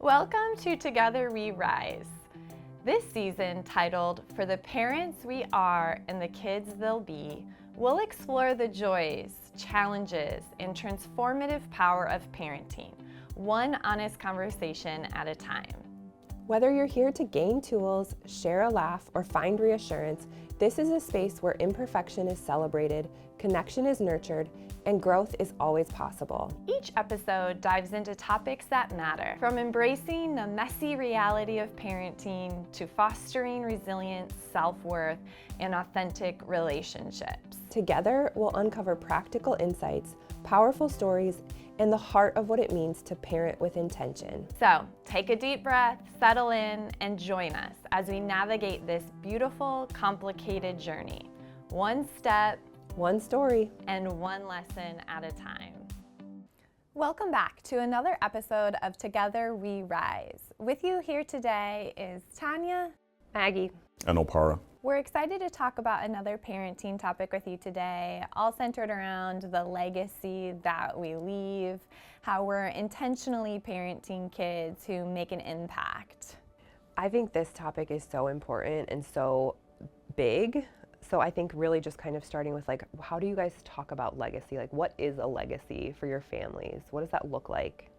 Welcome to Together We Rise. This season, titled For the Parents We Are and the Kids They'll Be, we'll explore the joys, challenges, and transformative power of parenting, one honest conversation at a time. Whether you're here to gain tools, share a laugh, or find reassurance, this is a space where imperfection is celebrated, connection is nurtured, and growth is always possible. Each episode dives into topics that matter, from embracing the messy reality of parenting to fostering resilience, self-worth, and authentic relationships. Together, we'll uncover practical insights, powerful stories, and the heart of what it means to parent with intention. So, take a deep breath, settle in, and join us as we navigate this beautiful, complicated journey. One step, one story, and one lesson at a time. Welcome back to another episode of Together We Rise. With you here today is Tonya, Maggie, and Okpara. We're excited to talk about another parenting topic with you today, all centered around the legacy that we leave, how we're intentionally parenting kids who make an impact. I think this topic is so important and so big. So I think really just kind of starting with like, how do you guys talk about legacy? Like, what is a legacy for your families? What does that look like?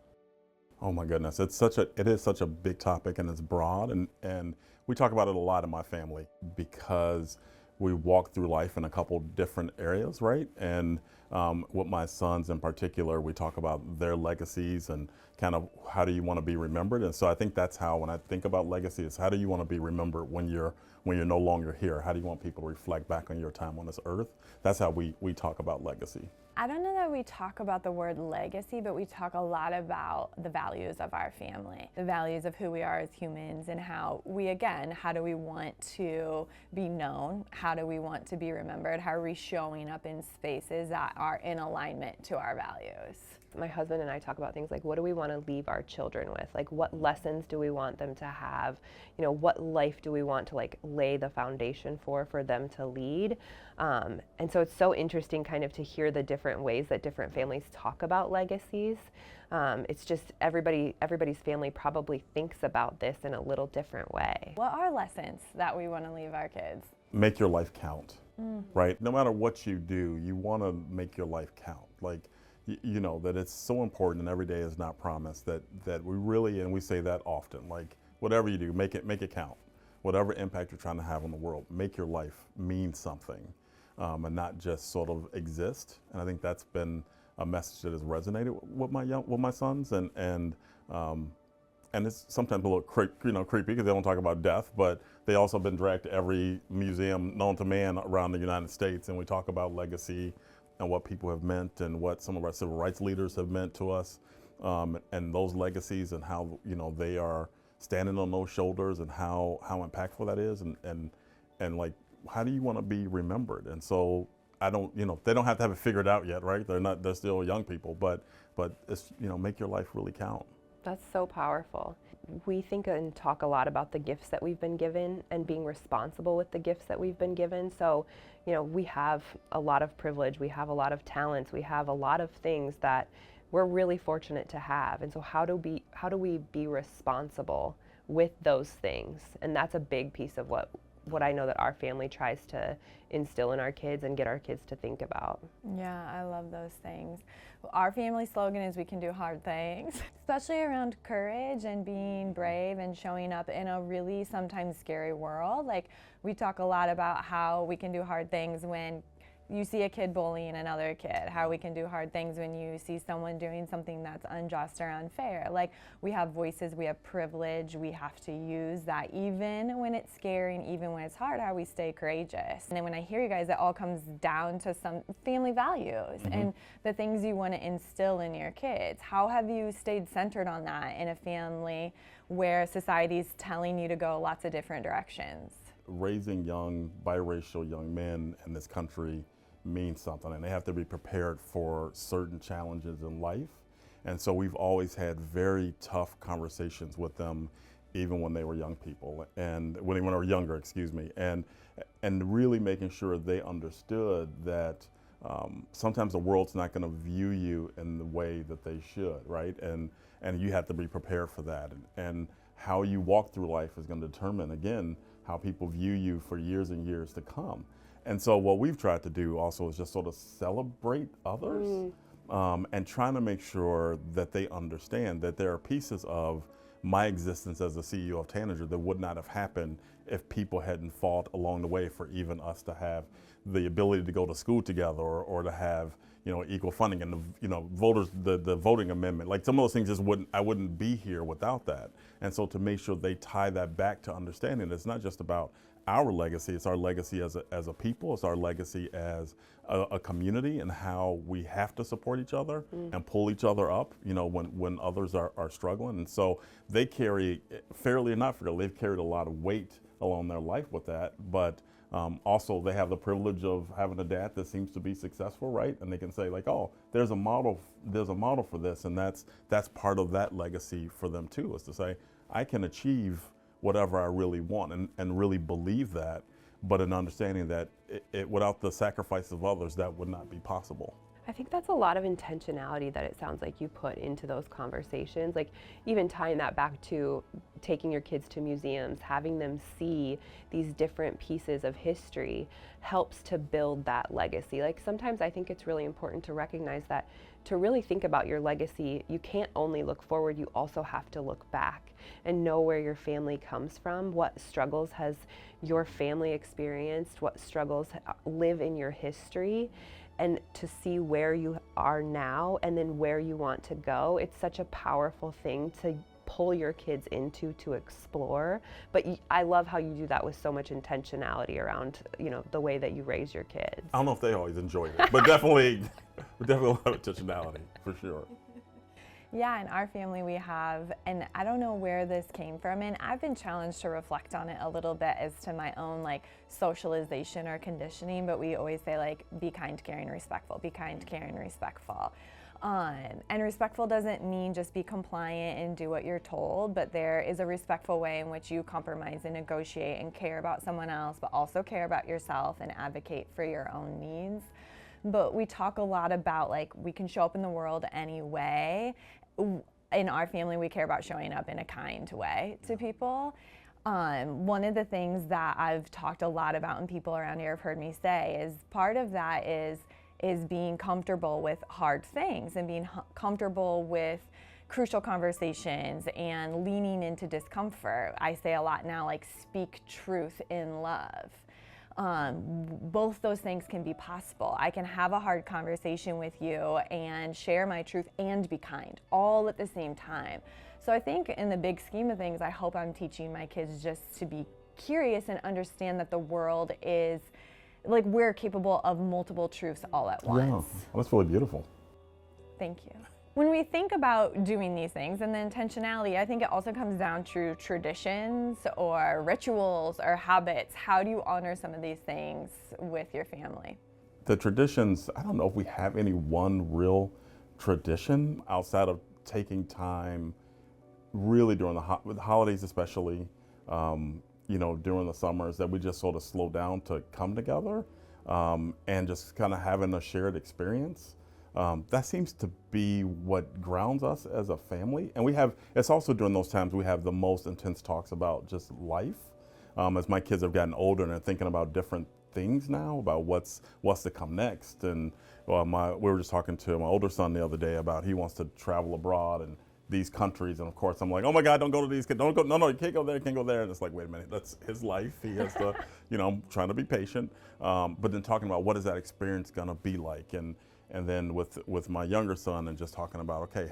Oh my goodness, it is such a big topic, and it's broad, and we talk about it a lot in my family because we walk through life in a couple different areas, right? And with my sons in particular, we talk about their legacies and kind of how do you want to be remembered. And so I think that's how, when I think about legacy, is how do you want to be remembered when you're no longer here? How do you want people to reflect back on your time on this earth? That's how we talk about legacy. I don't know that we talk about the word legacy, but we talk a lot about the values of our family, the values of who we are as humans, and how do we want to be known? How do we want to be remembered? How are we showing up in spaces that are in alignment to our values? My husband and I talk about things like, what do we want to leave our children with? Like, what lessons do we want them to have? You know, what life do we want to like lay the foundation for them to lead? And so it's so interesting kind of to hear the different ways that different families talk about legacies. It's just everybody's family probably thinks about this in a little different way. What are lessons that we want to leave our kids? Make your life count, right? No matter what you do, you want to make your life count. Like, you know, that it's so important, and every day is not promised, that we really, and we say that often, like, whatever you do, make it count. Whatever impact you're trying to have on the world, make your life mean something, and not just sort of exist. And I think that's been a message that has resonated with my sons, and it's sometimes a little creepy because they don't talk about death, but they also been dragged to every museum known to man around the United States, and we talk about legacy and what people have meant and what some of our civil rights leaders have meant to us, and those legacies and how, you know, they are standing on those shoulders and how impactful that is, and like, how do you want to be remembered? And so they don't have to have it figured out yet, right? They're still young people, but it's, you know, make your life really count. That's so powerful. We think and talk a lot about the gifts that we've been given and being responsible with the gifts that we've been given. So, you know, we have a lot of privilege, we have a lot of talents, we have a lot of things that we're really fortunate to have. And so how do we be responsible with those things? And that's a big piece of what I know that our family tries to instill in our kids and get our kids to think about. Yeah, I love those things. Our family slogan is we can do hard things, especially around courage and being brave and showing up in a really sometimes scary world. Like, we talk a lot about how we can do hard things when you see a kid bullying another kid, how we can do hard things when you see someone doing something that's unjust or unfair. Like, we have voices, we have privilege, we have to use that even when it's scary and even when it's hard, how we stay courageous. And then when I hear you guys, it all comes down to some family values and the things you want to instill in your kids. How have you stayed centered on that in a family where society's telling you to go lots of different directions? Raising young, biracial young men in this country means something, and they have to be prepared for certain challenges in life. And so we've always had very tough conversations with them, even when they were young people, and when they were younger, and really making sure they understood that sometimes the world's not going to view you in the way that they should, right? And and you have to be prepared for that. And how you walk through life is going to determine, again, how people view you for years and years to come. And so what we've tried to do also is just sort of celebrate others, and trying to make sure that they understand that there are pieces of my existence as the CEO of Tanager that would not have happened if people hadn't fought along the way for even us to have the ability to go to school together, or to have, equal funding, and the voting amendment. Like, some of those things just I wouldn't be here without that. And so to make sure they tie that back to understanding it's not just about our legacy, it's our legacy as a people, it's our legacy as a community, and how we have to support each other and pull each other up, when others are struggling. And so they carry, fairly or not fairly, they've carried a lot of weight along their life with that, but also they have the privilege of having a dad that seems to be successful, right? And they can say, like, oh, there's a model for this, and that's part of that legacy for them too, is to say, I can achieve whatever I really want, and really believe that, but an understanding that without the sacrifice of others, that would not be possible. I think that's a lot of intentionality that it sounds like you put into those conversations. Like, even tying that back to taking your kids to museums, having them see these different pieces of history helps to build that legacy. Like, sometimes I think it's really important to recognize that to really think about your legacy, you can't only look forward, you also have to look back and know where your family comes from, what struggles has your family experienced, what struggles live in your history, and to see where you are now and then where you want to go. It's such a powerful thing to pull your kids into, to explore. But I love how you do that with so much intentionality around, the way that you raise your kids. I don't know if they always enjoy it, but definitely a lot of intentionality, for sure. Yeah, in our family we have, and I don't know where this came from, and I've been challenged to reflect on it a little bit as to my own socialization or conditioning, but we always say be kind, caring, respectful, be kind, caring, respectful. And respectful doesn't mean just be compliant and do what you're told, but there is a respectful way in which you compromise and negotiate and care about someone else, but also care about yourself and advocate for your own needs. But we talk a lot about we can show up in the world anyway. In our family, we care about showing up in a kind way to people. One of the things that I've talked a lot about and people around here have heard me say is part of that is being comfortable with hard things and being comfortable with crucial conversations and leaning into discomfort. I say a lot now, speak truth in love. Both those things can be possible. I can have a hard conversation with you and share my truth and be kind, all at the same time. So I think in the big scheme of things, I hope I'm teaching my kids just to be curious and understand that the world is, we're capable of multiple truths all at once. Yeah, that's really beautiful. Thank you. When we think about doing these things and the intentionality, I think it also comes down to traditions or rituals or habits. How do you honor some of these things with your family? The traditions, I don't know if we have any one real tradition outside of taking time really during the holidays, especially, during the summers, that we just sort of slow down to come together and just kind of having a shared experience. That seems to be what grounds us as a family. And it's also during those times we have the most intense talks about just life. As my kids have gotten older and are thinking about different things now, about what's to come next. And we were just talking to my older son the other day about he wants to travel abroad and these countries. And of course I'm like, oh my God, don't go to these, don't go, no, you can't go there, you can't go there. And it's like, wait a minute, that's his life. He has to, trying to be patient. But then talking about what is that experience gonna be like? And then with my younger son, and just talking about, okay,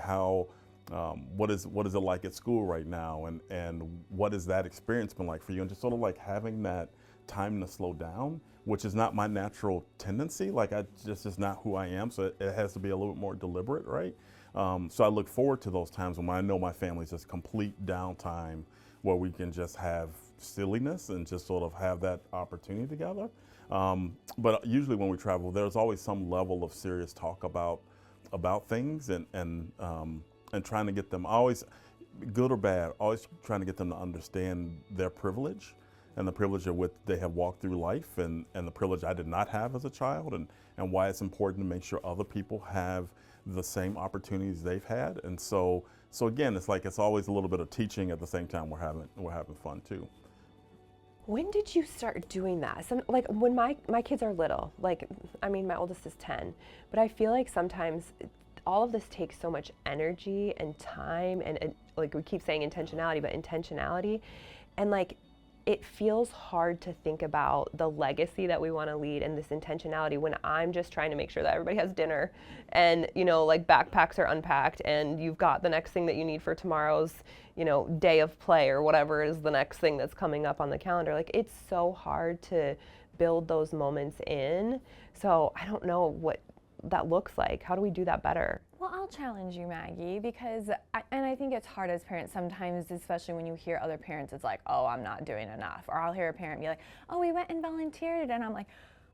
what is it like at school right now, and what has that experience been like for you, and just sort of having that time to slow down, which is not my natural tendency. It's just not who I am, so it has to be a little bit more deliberate, right? So I look forward to those times when I know my family's just complete downtime, where we can just have silliness and just sort of have that opportunity together. But usually when we travel, there's always some level of serious talk about things, and trying to get them, always good or bad, always trying to get them to understand their privilege and the privilege of what they have walked through life, and the privilege I did not have as a child, and why it's important to make sure other people have the same opportunities they've had. And so again, it's like it's always a little bit of teaching at the same time we're having fun too. When did you start doing that? Like when my kids are little, like, I mean, my oldest is 10, but I feel like sometimes all of this takes so much energy and time and like we keep saying intentionality, but intentionality. And like, it feels hard to think about the legacy that we want to lead and this intentionality when I'm just trying to make sure that everybody has dinner and, you know, like backpacks are unpacked and you've got the next thing that you need for tomorrow's, you know, day of play or whatever is the next thing that's coming up on the calendar. Like, it's so hard to build those moments in. So I don't know what that looks like. How do we do that better? Well, I'll challenge you, Maggie, because I think it's hard as parents sometimes, especially when you hear other parents, it's like, oh, I'm not doing enough. Or I'll hear a parent be like, oh, we went and volunteered, and I'm like,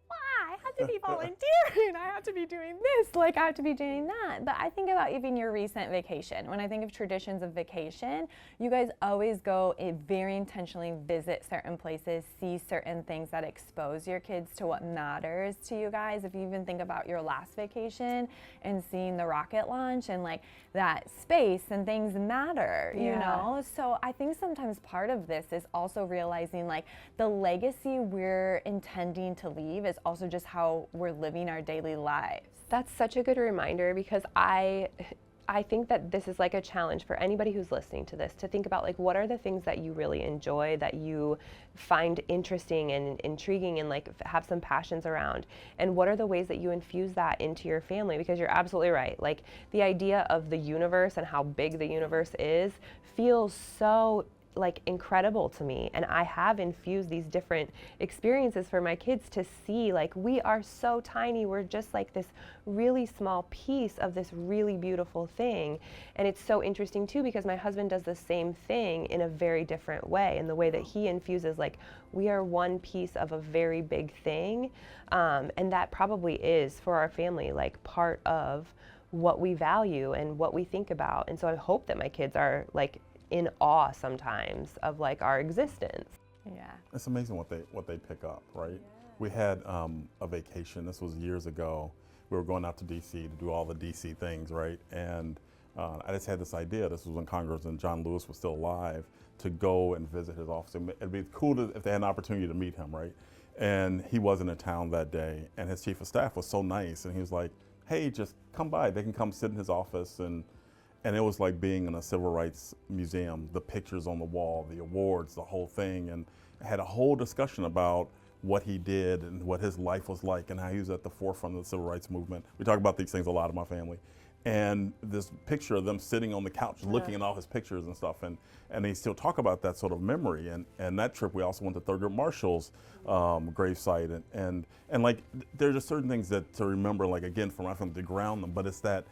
why? I have to be volunteering. I have to be doing this. Like, I have to be doing that. But I think about even your recent vacation. When I think of traditions of vacation, you guys always go very intentionally visit certain places, see certain things that expose your kids to what matters to you guys. If you even think about your last vacation and seeing the rocket launch and like that space and things matter, you know? So I think sometimes part of this is also realizing like the legacy we're intending to leave is also just how we're living our daily lives. That's such a good reminder, because I think that this is like a challenge for anybody who's listening to this to think about like what are the things that you really enjoy, that you find interesting and intriguing and like have some passions around, and what are the ways that you infuse that into your family, because you're absolutely right. Like the idea of the universe and how big the universe is feels so like incredible to me, and I have infused these different experiences for my kids to see like we are so tiny, we're just like this really small piece of this really beautiful thing. And it's so interesting too, because my husband does the same thing in a very different way, in the way that he infuses like we are one piece of a very big thing, and that probably is for our family like part of what we value and what we think about. And so I hope that my kids are like in awe sometimes of like our existence. Yeah. It's amazing what they pick up, right? Yeah. We had a vacation, this was years ago. We were going out to DC to do all the DC things, right? And I just had this idea, this was when Congressman John Lewis was still alive, to go and visit his office. It'd be cool if they had an opportunity to meet him, right? And he wasn't in town that day, and his chief of staff was so nice, and he was like, hey, just come by, they can come sit in his office. And it was like being in a civil rights museum, the pictures on the wall, the awards, the whole thing. And I had a whole discussion about what he did and what his life was like and how he was at the forefront of the civil rights movement. We talk about these things a lot in my family. And this picture of them sitting on the couch looking at all his pictures and stuff. And they still talk about that sort of memory. And that trip, we also went to Thurgood Marshall's gravesite. And like, there are just certain things that to remember, like, again, from my family to ground them. But it's that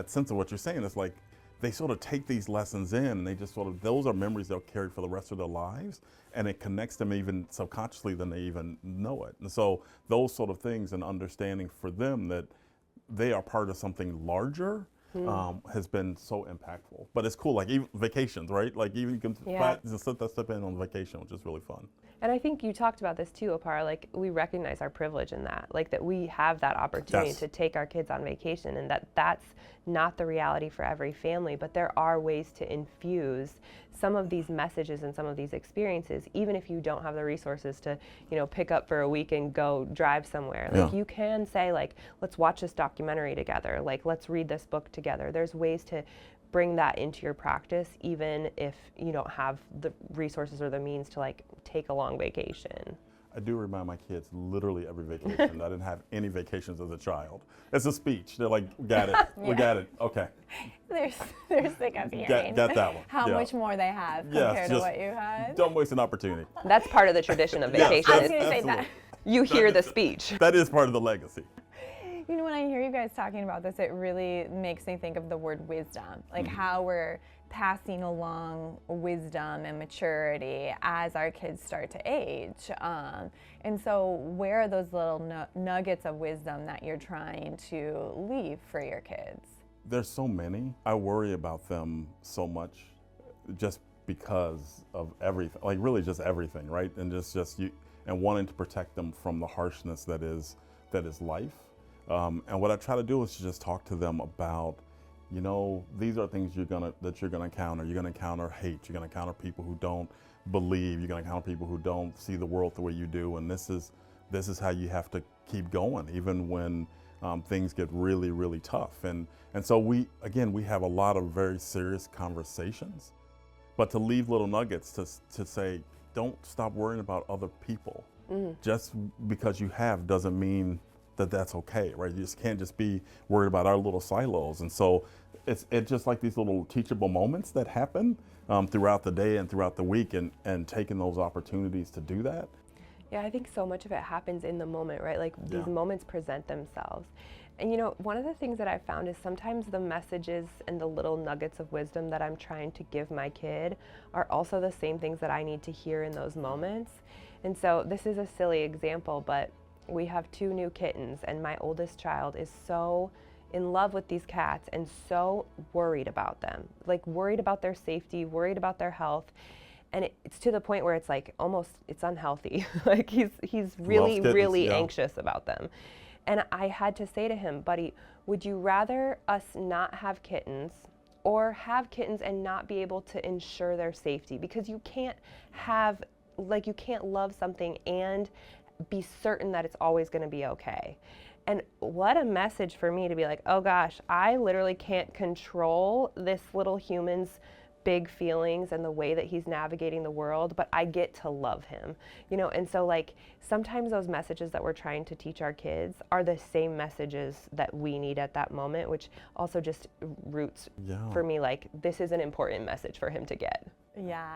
sense of what you're saying. It's like, they sort of take these lessons in, and they just sort of, those are memories they'll carry for the rest of their lives, and it connects them even subconsciously than they even know it. And so those sort of things and understanding for them that they are part of something larger has been so impactful. But it's cool, like even vacations, right? Like even you can step in on vacation, which is really fun. And I think you talked about this too, Okpara, like we recognize our privilege in that, like that we have that opportunity to take our kids on vacation, and that's not the reality for every family, but there are ways to infuse some of these messages and some of these experiences, even if you don't have the resources to, you know, pick up for a week and go drive somewhere. Like you can say like, let's watch this documentary together, like let's read this book together. There's ways to bring that into your practice, even if you don't have the resources or the means to like take a long vacation. I do remind my kids literally every vacation. I didn't have any vacations as a child. It's a speech. They're like, got it, we got it, okay. They're sick of hearing. Got that one. How much more they have compared to what you had. Don't waste an opportunity. That's part of the tradition of vacation. I was going to say that. You hear the speech. That is part of the legacy. You know, when I hear you guys talking about this, it really makes me think of the word wisdom, like how we're passing along wisdom and maturity as our kids start to age. And so where are those little nuggets of wisdom that you're trying to leave for your kids? There's so many. I worry about them so much, just because of everything, like really just everything, right? And just you, and wanting to protect them from the harshness that is life. And what I try to do is to just talk to them about, you know, these are things that you're gonna encounter. You're gonna encounter hate. You're gonna encounter people who don't believe. You're gonna encounter people who don't see the world the way you do. And this is how you have to keep going, even when things get really, really tough. And so we have a lot of very serious conversations, but to leave little nuggets to say, don't stop worrying about other people. Just because you have doesn't mean that that's okay, right? You just can't just be worried about our little silos. And so it's just like these little teachable moments that happen throughout the day and throughout the week, and taking those opportunities to do that. Yeah, I think so much of it happens in the moment, right? Like these moments present themselves. And you know, one of the things that I found is sometimes the messages and the little nuggets of wisdom that I'm trying to give my kid are also the same things that I need to hear in those moments. And so this is a silly example, but we have 2 new kittens, and my oldest child is so in love with these cats and so worried about them, like worried about their safety, worried about their health. And it's to the point where it's like almost, it's unhealthy. Like he's really, really anxious about them. And I had to say to him, buddy, would you rather us not have kittens or have kittens and not be able to ensure their safety? Because you can't have, like, you can't love something and be certain that it's always going to be okay. And what a message for me to be like, oh gosh, I literally can't control this little human's big feelings and the way that he's navigating the world, but I get to love him, you know? And so like sometimes those messages that we're trying to teach our kids are the same messages that we need at that moment, which also just roots for me, like this is an important message for him to get. Yeah.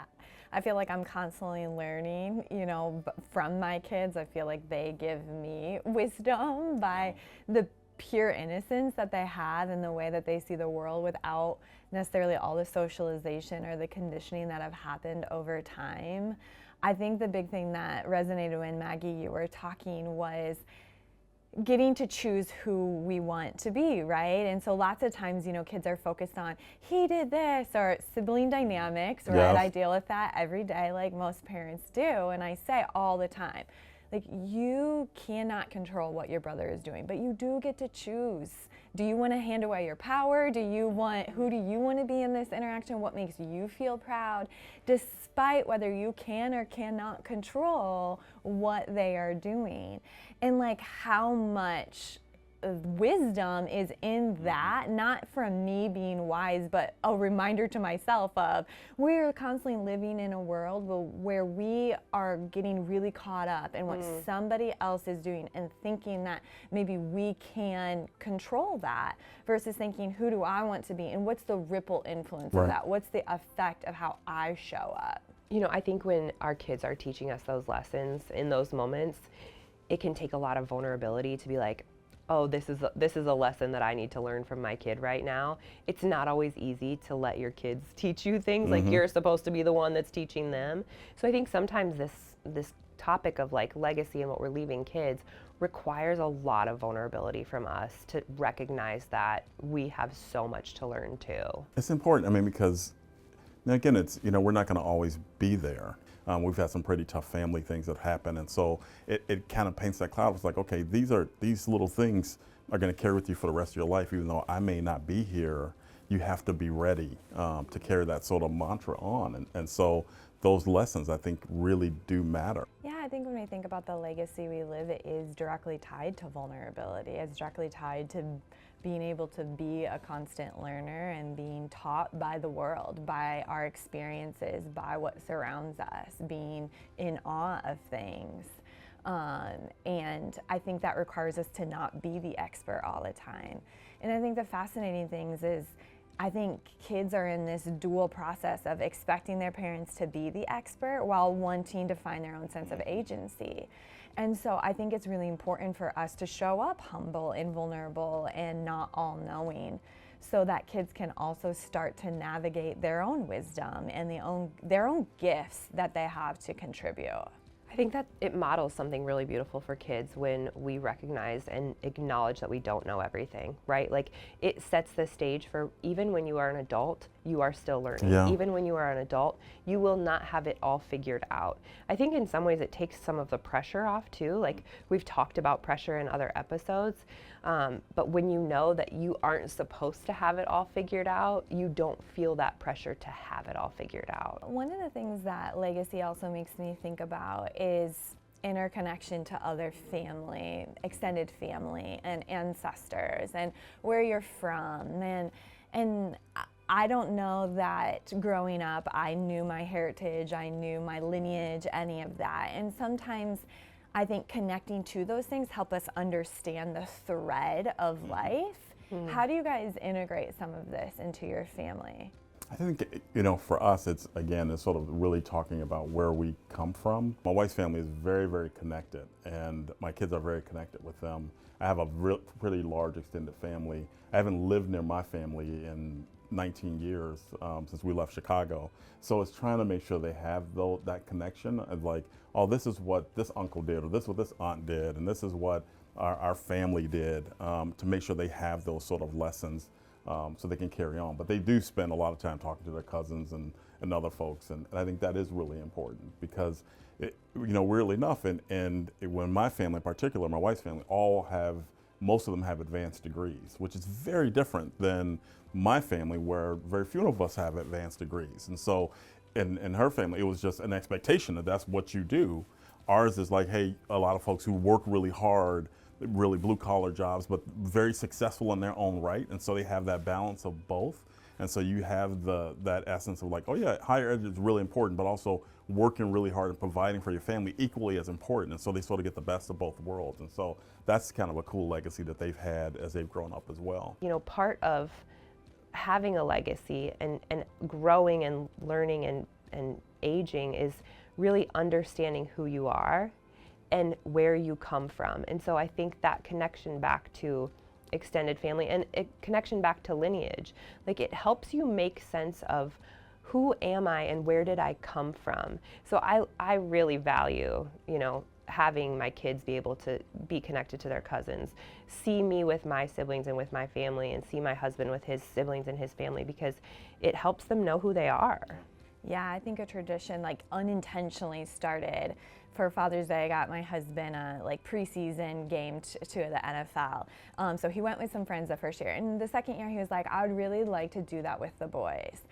I feel like I'm constantly learning, you know, from my kids. I feel like they give me wisdom by the pure innocence that they have and the way that they see the world without necessarily all the socialization or the conditioning that have happened over time. I think the big thing that resonated when Maggie, you were talking was getting to choose who we want to be, right? And so lots of times, you know, kids are focused on, he did this, or sibling dynamics, right? I deal with that every day like most parents do. And I say all the time, like, you cannot control what your brother is doing, but you do get to choose. Do you want to hand away your power? Who do you want to be in this interaction? What makes you feel proud? Despite whether you can or cannot control what they are doing. And like how much wisdom is in that, not from me being wise, but a reminder to myself of we're constantly living in a world where we are getting really caught up in what somebody else is doing and thinking that maybe we can control that versus thinking, who do I want to be and what's the ripple influence of that? What's the effect of how I show up? You know, I think when our kids are teaching us those lessons in those moments, it can take a lot of vulnerability to be like, oh, this is a lesson that I need to learn from my kid right now. It's not always easy to let your kids teach you things, like you're supposed to be the one that's teaching them. So I think sometimes this topic of like legacy and what we're leaving kids requires a lot of vulnerability from us to recognize that we have so much to learn too. It's important, I mean, because now again, it's, you know, we're not going to always be there. We've had some pretty tough family things that happen, and so it kind of paints that cloud. It's like, okay, these little things are going to carry with you for the rest of your life, even though I may not be here. You have to be ready to carry that sort of mantra on, and so those lessons, I think, really do matter. Yeah, I think when we think about the legacy we live, it is directly tied to vulnerability. It's directly tied to being able to be a constant learner and being taught by the world, by our experiences, by what surrounds us, being in awe of things. And I think that requires us to not be the expert all the time. And I think the fascinating things is, I think kids are in this dual process of expecting their parents to be the expert while wanting to find their own sense of agency. And so I think it's really important for us to show up humble and vulnerable and not all-knowing, so that kids can also start to navigate their own wisdom and their own gifts that they have to contribute. I think that it models something really beautiful for kids when we recognize and acknowledge that we don't know everything, right? Like it sets the stage for even when you are an adult, you are still learning. Yeah. Even when you are an adult, you will not have it all figured out. I think in some ways it takes some of the pressure off too. Like we've talked about pressure in other episodes, but when you know that you aren't supposed to have it all figured out, you don't feel that pressure to have it all figured out. One of the things that legacy also makes me think about is interconnection to other family, extended family, and ancestors, and where you're from. And I don't know that growing up I knew my heritage, I knew my lineage, any of that. And sometimes I think connecting to those things help us understand the thread of life. How do you guys integrate some of this into your family? I think, for us, it's sort of really talking about where we come from. My wife's family is very, very connected, and my kids are very connected with them. I have a pretty large extended family. I haven't lived near my family in 19 years since we left Chicago. So it's trying to make sure they have that connection of like, oh, this is what this uncle did, or this is what this aunt did, and this is what our family did, to make sure they have those sort of lessons so they can carry on. But they do spend a lot of time talking to their cousins and other folks, and I think that is really important because, weirdly enough, and when my family in particular, my wife's family, most of them have advanced degrees, which is very different than my family where very few of us have advanced degrees. And so in her family, it was just an expectation that that's what you do. Ours is like, hey, a lot of folks who work really hard, really blue collar jobs, but very successful in their own right. And so they have that balance of both. And so you have that essence of like, oh yeah, higher ed is really important, but also working really hard and providing for your family equally as important. And so they sort of get the best of both worlds. And so that's kind of a cool legacy that they've had as they've grown up as well. Part of having a legacy and growing and learning and aging is really understanding who you are and where you come from. And so I think that connection back to extended family and a connection back to lineage, like it helps you make sense of who am I and where did I come from. So I really value, having my kids be able to be connected to their cousins, see me with my siblings and with my family, and see my husband with his siblings and his family, because it helps them know who they are. Yeah, I think a tradition like unintentionally started. For Father's Day, I got my husband a preseason game to the NFL. So he went with some friends the first year. And the second year, he was like, I would really like to do that with the boys.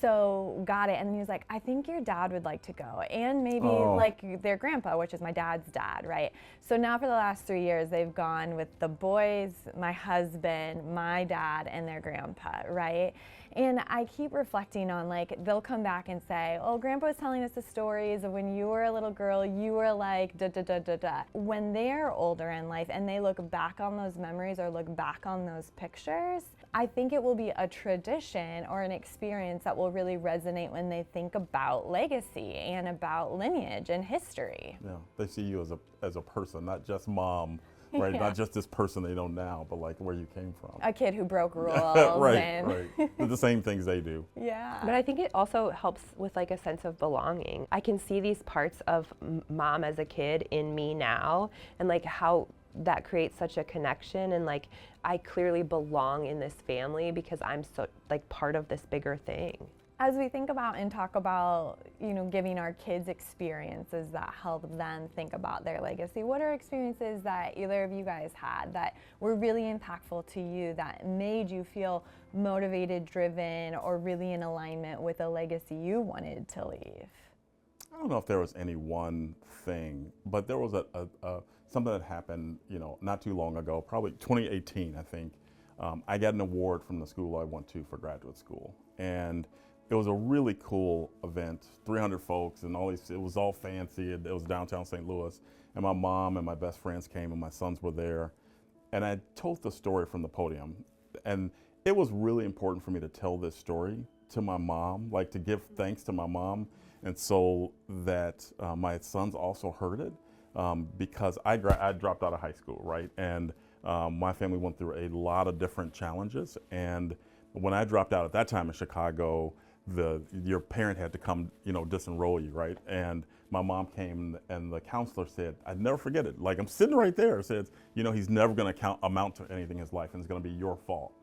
So got it. And he was like, I think your dad would like to go. And maybe their grandpa, which is my dad's dad, right? So now for the last 3 years, they've gone with the boys, my husband, my dad, and their grandpa, right? And I keep reflecting on they'll come back and say, oh, grandpa was telling us the stories of when you were a little girl, you were like da da da da da. When they're older in life and they look back on those memories or look back on those pictures, I think it will be a tradition or an experience that will really resonate when they think about legacy and about lineage and history. Yeah, they see you as a person, not just mom. Right, Yeah. not just this person they know now, but where you came from. A kid who broke rules. Right. The same things they do. Yeah. But I think it also helps with a sense of belonging. I can see these parts of mom as a kid in me now, and how that creates such a connection, and I clearly belong in this family because I'm so part of this bigger thing. As we think about and talk about, giving our kids experiences that help them think about their legacy, what are experiences that either of you guys had that were really impactful to you, that made you feel motivated, driven, or really in alignment with a legacy you wanted to leave? I don't know if there was any one thing, but there was something that happened, not too long ago, probably 2018, I think. I got an award from the school I went to for graduate school, and it was a really cool event, 300 folks and it was all fancy. It was downtown St. Louis, and my mom and my best friends came and my sons were there. And I told the story from the podium, and it was really important for me to tell this story to my mom, to give thanks to my mom, and so that my sons also heard it, because I dropped out of high school, right? And my family went through a lot of different challenges, and when I dropped out at that time in Chicago, your parent had to come, disenroll you, right? And my mom came and the counselor said, I'd never forget it. Like, I'm sitting right there, says, he's never going to amount to anything in his life, and it's going to be your fault.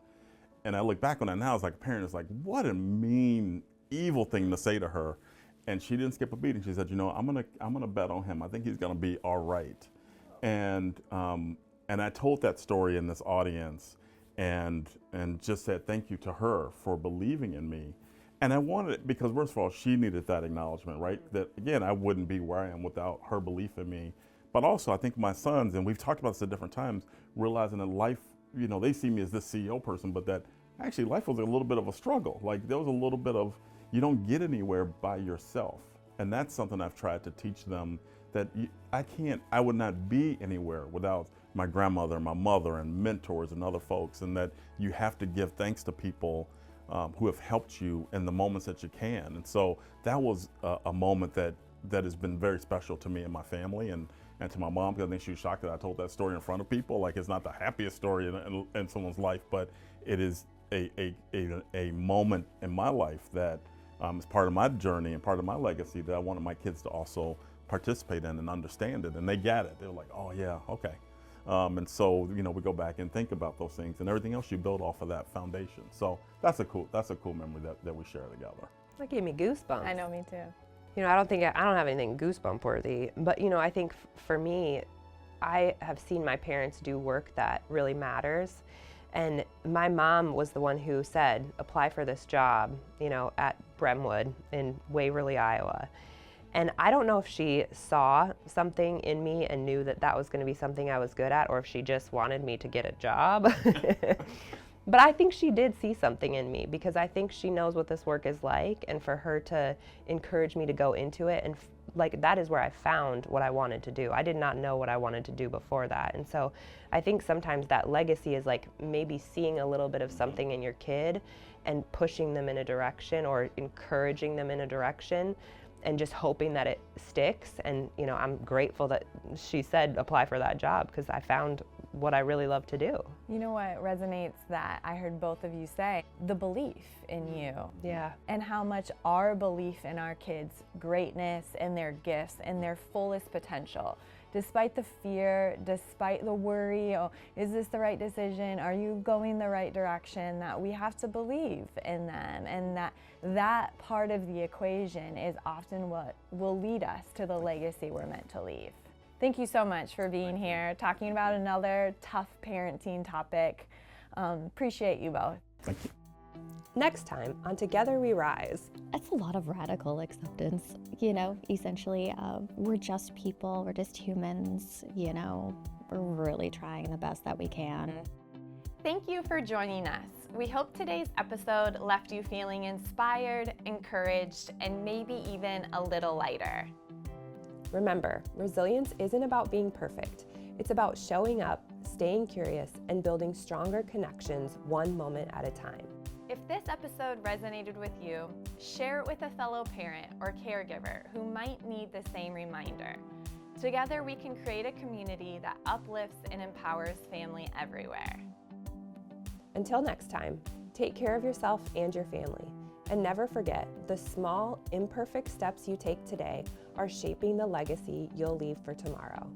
And I look back on that now as like a parent, it's like, what a mean, evil thing to say to her. And she didn't skip a beat, and she said, I'm gonna bet on him. I think he's gonna be all right. And I told that story in this audience, and just said thank you to her for believing in me. And I wanted it because, first of all, she needed that acknowledgement, right? That, again, I wouldn't be where I am without her belief in me. But also, I think my sons, and we've talked about this at different times, realizing that life, they see me as this CEO person, but that actually life was a little bit of a struggle. Like, there was a little bit of, you don't get anywhere by yourself. And that's something I've tried to teach them, that I would not be anywhere without my grandmother, my mother, and mentors and other folks, and that you have to give thanks to people who have helped you in the moments that you can. And so that was a moment that has been very special to me and my family, and to my mom, because I think she was shocked that I told that story in front of people. Like, it's not the happiest story in someone's life, but it is a moment in my life that is part of my journey and part of my legacy that I wanted my kids to also participate in and understand it. And they get it. They're like, oh yeah, okay. And so, we go back and think about those things, and everything else you build off of that foundation. So that's a cool memory that we share together. That gave me goosebumps. I know, me too. I don't have anything goosebump worthy, but I think for me, I have seen my parents do work that really matters. And my mom was the one who said, apply for this job, at Bremwood in Waverly, Iowa. And I don't know if she saw something in me and knew that that was going to be something I was good at, or if she just wanted me to get a job. But I think she did see something in me, because I think she knows what this work is like, and for her to encourage me to go into it, and that is where I found what I wanted to do. I did not know what I wanted to do before that. And so I think sometimes that legacy is like maybe seeing a little bit of something in your kid and pushing them in a direction, or encouraging them in a direction, and just hoping that it sticks. And I'm grateful that she said apply for that job, because I found what I really love to do. You know what resonates that I heard both of you say? The belief in you. Yeah. And how much our belief in our kids' greatness and their gifts and their fullest potential, despite the fear, despite the worry, is this the right decision? Are you going the right direction? That we have to believe in them, and that part of the equation is often what will lead us to the legacy we're meant to leave. Thank you so much for being here, talking about another tough parenting topic. Appreciate you both. Thank you. Next time on Together We Rise. It's a lot of radical acceptance, essentially. We're just people, we're just humans, we're really trying the best that we can. Thank you for joining us. We hope today's episode left you feeling inspired, encouraged, and maybe even a little lighter. Remember, resilience isn't about being perfect. It's about showing up, staying curious, and building stronger connections one moment at a time. If this episode resonated with you, share it with a fellow parent or caregiver who might need the same reminder. Together, we can create a community that uplifts and empowers family everywhere. Until next time, take care of yourself and your family. And never forget, the small, imperfect steps you take today are shaping the legacy you'll leave for tomorrow.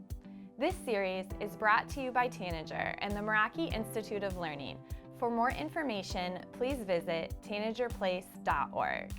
This series is brought to you by Tanager and the Meraki Institute of Learning. For more information, please visit tanagerplace.org.